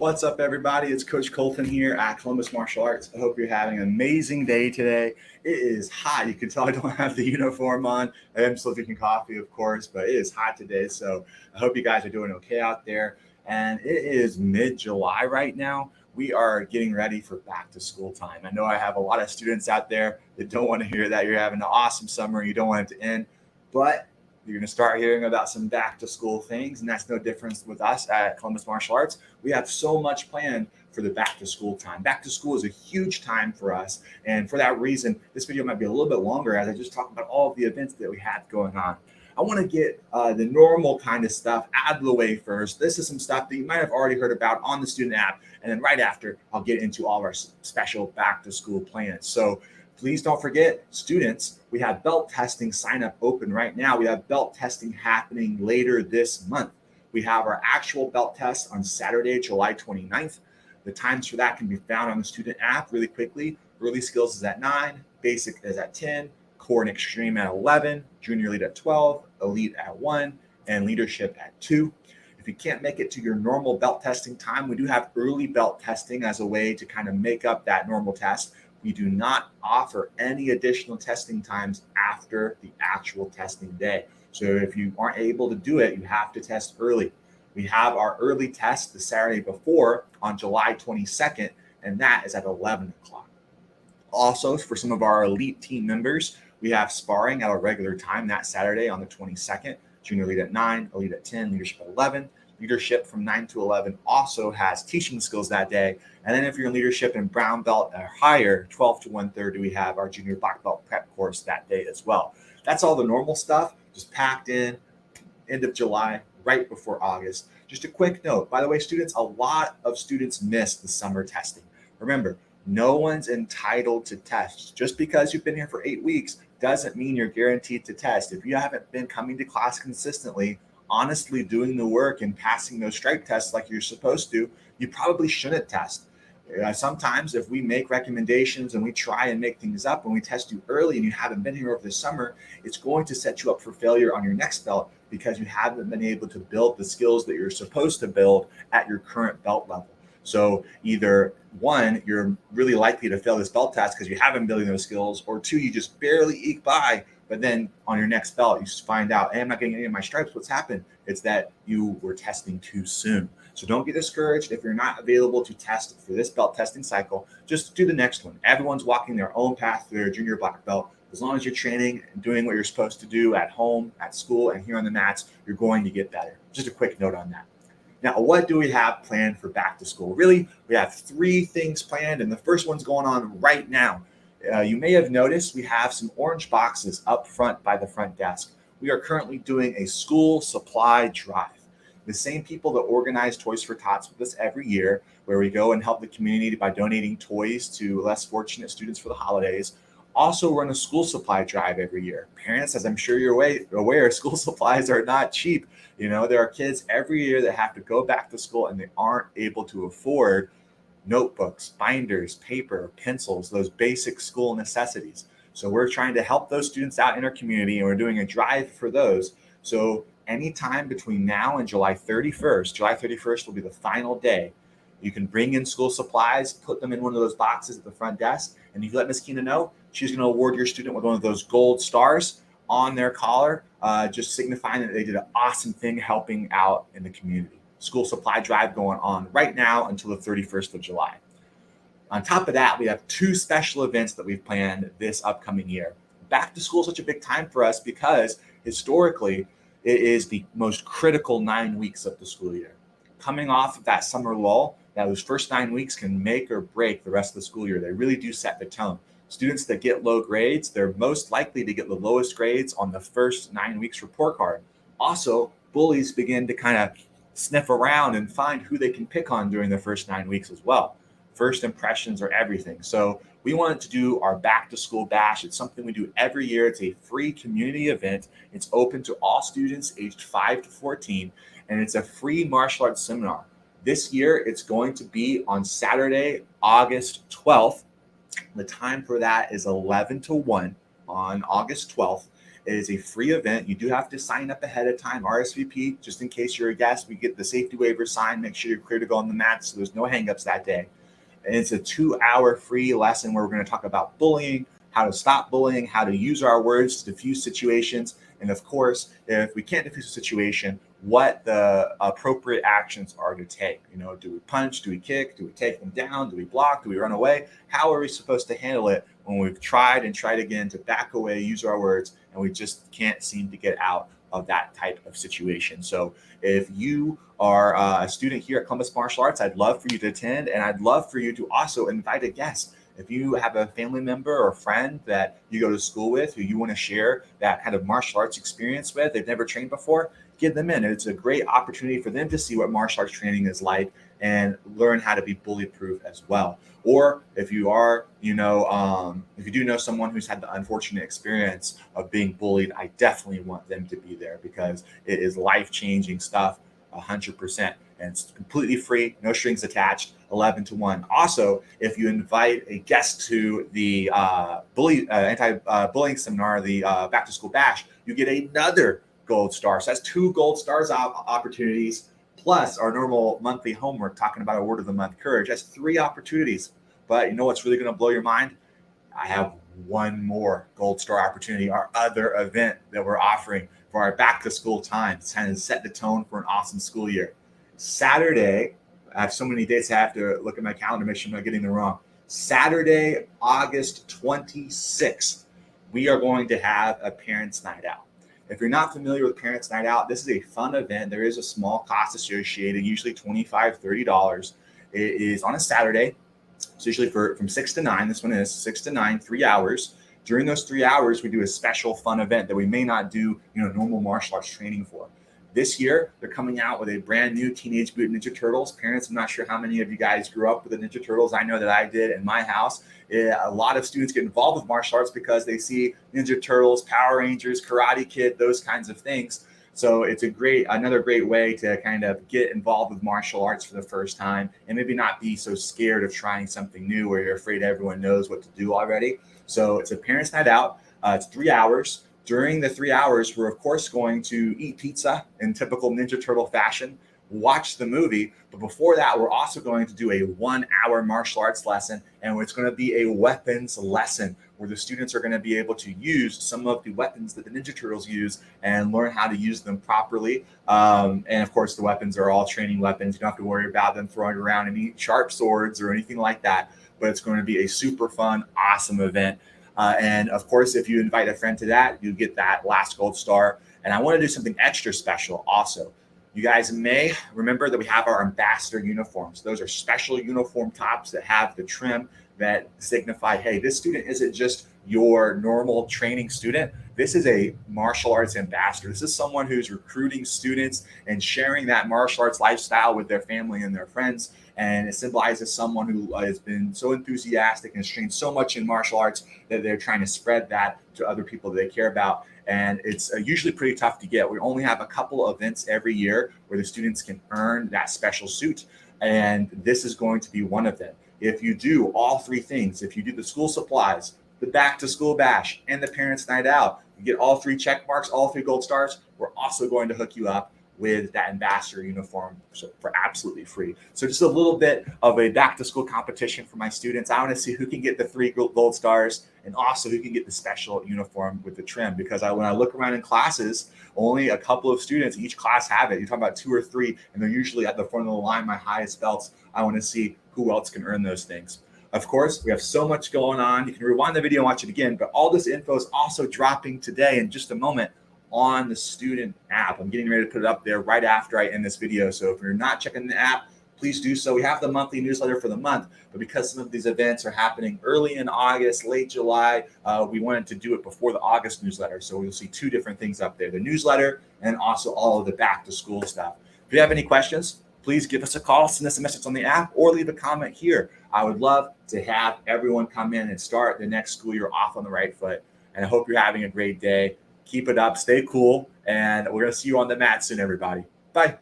What's up, everybody? It's Coach Colton here at Columbus Martial Arts. I hope you're having an amazing day today. It is hot. You can tell I don't have the uniform on. I am still drinking coffee, of course, but it is hot today. So I hope you guys are doing okay out there. And it is mid-July right now. We are getting ready for back to school time. I know I have a lot of students out there that don't want to hear that you're having an awesome summer. You don't want it to end, but you're going to start hearing about some back to school things, and that's no difference with us at Columbus Martial Arts. We have so much planned for the back to school time. Back to school is a huge time for us, and for that reason, this video might be a little bit longer as I just talk about all of the events that we have going on. I want to get the normal kind of stuff out of the way first. This is some stuff that you might have already heard about on the student app, and then right after, I'll get into all of our special back to school plans. So please don't forget, students, we have belt testing sign up open right now. We have belt testing happening later this month. We have our actual belt test on Saturday, July 29th. The times for that can be found on the student app really quickly. Early skills is at 9, basic is at 10, core and extreme at 11, junior elite at 12, elite at 1, and leadership at 2. If you can't make it to your normal belt testing time, we do have early belt testing as a way to kind of make up that normal test. We do not offer any additional testing times after the actual testing day. So if you aren't able to do it, you have to test early. We have our early test the Saturday before on July 22nd, and that is at 11 o'clock. Also, for some of our elite team members, we have sparring at a regular time that Saturday on the 22nd. Junior elite at 9, elite at 10, leadership at 11. Leadership from 9 to 11 also has teaching skills that day. And then if you're in leadership in brown belt or higher, 12 to 1:30, we have our junior black belt prep course that day as well. That's all the normal stuff, just packed in, end of July, right before August. Just a quick note, by the way, students, a lot of students miss the summer testing. Remember, no one's entitled to test. Just because you've been here for 8 weeks doesn't mean you're guaranteed to test. If you haven't been coming to class consistently, honestly doing the work and passing those strike tests like you're supposed to, you probably shouldn't test. Sometimes if we make recommendations and we try and make things up and we test you early and you haven't been here over the summer, it's going to set you up for failure on your next belt because you haven't been able to build the skills that you're supposed to build at your current belt level. So either one, you're really likely to fail this belt test because you haven't been building those skills, or two, you just barely eke by. But then on your next belt, you find out, hey, I'm not getting any of my stripes. What's happened? It's that you were testing too soon. So don't get discouraged if you're not available to test for this belt testing cycle. Just do the next one. Everyone's walking their own path to their junior black belt. As long as you're training and doing what you're supposed to do at home, at school, and here on the mats, you're going to get better. Just a quick note on that. Now, what do we have planned for back to school? Really, we have 3 things planned, and the first one's going on right now. You may have noticed we have some orange boxes up front by the front desk. We are currently doing a school supply drive. The same people that organize Toys for Tots with us every year, where we go and help the community by donating toys to less fortunate students for the holidays, also run a school supply drive every year. Parents, as I'm sure you're aware, school supplies are not cheap. You know, there are kids every year that have to go back to school and they aren't able to afford notebooks, binders, paper, pencils, those basic school necessities. So we're trying to help those students out in our community, and we're doing a drive for those. So anytime between now and July 31st will be the final day. You can bring in school supplies, put them in one of those boxes at the front desk, and if you let Miss Keena know, she's going to award your student with one of those gold stars on their collar, just signifying that they did an awesome thing helping out in the community. School supply drive going on right now until the 31st of July. On top of that, we have 2 special events that we've planned this upcoming year. Back to school is such a big time for us because historically, it is the most critical 9 weeks of the school year. Coming off of that summer lull, now those first 9 weeks can make or break the rest of the school year. They really do set the tone. Students that get low grades, they're most likely to get the lowest grades on the first 9 weeks report card. Also, bullies begin to kind of sniff around and find who they can pick on during the first 9 weeks as well. First impressions are everything. So we wanted to do our back to school bash. It's something we do every year. It's a free community event. It's open to all students aged 5 to 14, and it's a free martial arts seminar. This year, it's going to be on Saturday, August 12th. The time for that is 11 to 1 on August 12th. It is a free event. You do have to sign up ahead of time, RSVP, just in case you're a guest. We get the safety waiver signed, make sure you're clear to go on the mat so there's no hangups that day. And it's a 2-hour free lesson where we're going to talk about bullying, how to stop bullying, how to use our words to diffuse situations, and of course, if we can't diffuse a situation, what the appropriate actions are to take. Do we punch? Do we kick? Do we take them down? Do we block? Do we run away? How are we supposed to handle it when we've tried and tried again to back away, use our words, and we just can't seem to get out of that type of situation? So if you are a student here at Columbus Martial Arts, I'd love for you to attend, and I'd love for you to also invite a guest. If you have a family member or friend that you go to school with who you want to share that kind of martial arts experience with, they've never trained before, get them in. It's a great opportunity for them to see what martial arts training is like and learn how to be bully proof as well. Or if you are, if you do know someone who's had the unfortunate experience of being bullied, I definitely want them to be there because it is life-changing stuff, 100%. And it's completely free, no strings attached, 11 to 1. Also, if you invite a guest to the anti-bullying seminar, the Back to School Bash, you get another gold star. So that's 2 gold stars opportunities, plus our normal monthly homework talking about our word of the month, courage. That's 3 opportunities. But you know what's really going to blow your mind? I have one more gold star opportunity, our other event that we're offering for our back to school time to kind of set the tone for an awesome school year. Saturday, I have so many dates I have to look at my calendar, make sure I'm not getting them wrong. Saturday, August 26th, we are going to have a Parents' Night Out. If you're not familiar with Parents' Night Out, this is a fun event. There is a small cost associated, usually $25, $30. It is on a Saturday. It's usually from 6 to 9. This one is 6 to 9, 3 hours. During those 3 hours, we do a special fun event that we may not do, normal martial arts training for. This year, they're coming out with a brand new Teenage Mutant Ninja Turtles. Parents, I'm not sure how many of you guys grew up with the Ninja Turtles. I know that I did in my house. A lot of students get involved with martial arts because they see Ninja Turtles, Power Rangers, Karate Kid, those kinds of things. So it's another great way to kind of get involved with martial arts for the first time and maybe not be so scared of trying something new where you're afraid everyone knows what to do already. So it's a Parents' Night Out. It's 3 hours. During the 3 hours, we're of course going to eat pizza in typical Ninja Turtle fashion, watch the movie. But before that, we're also going to do a 1-hour martial arts lesson, and it's going to be a weapons lesson where the students are going to be able to use some of the weapons that the Ninja Turtles use and learn how to use them properly. And of course, the weapons are all training weapons. You don't have to worry about them throwing around any sharp swords or anything like that. But it's going to be a super fun, awesome event. And of course, if you invite a friend to that, you get that last gold star. And I want to do something extra special also. You guys may remember that we have our ambassador uniforms. Those are special uniform tops that have the trim that signify, hey, this student isn't just your normal training student. This is a martial arts ambassador. This is someone who's recruiting students and sharing that martial arts lifestyle with their family and their friends. And it symbolizes someone who has been so enthusiastic and has trained so much in martial arts that they're trying to spread that to other people that they care about. And it's usually pretty tough to get. We only have a couple of events every year where the students can earn that special suit. And this is going to be one of them. If you do all 3 things, if you do the school supplies, the back to school bash, and the Parents' Night Out, you get all 3 check marks, all 3 gold stars, we're also going to hook you up with that ambassador uniform for absolutely free. So just a little bit of a back to school competition for my students. I want to see who can get the 3 gold stars and also who can get the special uniform with the trim, because when I look around in classes, only a couple of students each class have it. You're talking about 2 or 3, and they're usually at the front of the line, my highest belts. I want to see who else can earn those things. Of course, we have so much going on. You can rewind the video and watch it again, but all this info is also dropping today in just a moment on the student app. I'm getting ready to put it up there right after I end this video. So if you're not checking the app, please do so. We have the monthly newsletter for the month, but because some of these events are happening early in August, late July, we wanted to do it before the August newsletter. So you'll see 2 different things up there, the newsletter and also all of the back to school stuff. If you have any questions, please give us a call, send us a message on the app, or leave a comment here. I would love to have everyone come in and start the next school year off on the right foot. And I hope you're having a great day. Keep it up, stay cool, and we're going to see you on the mat soon, everybody. Bye.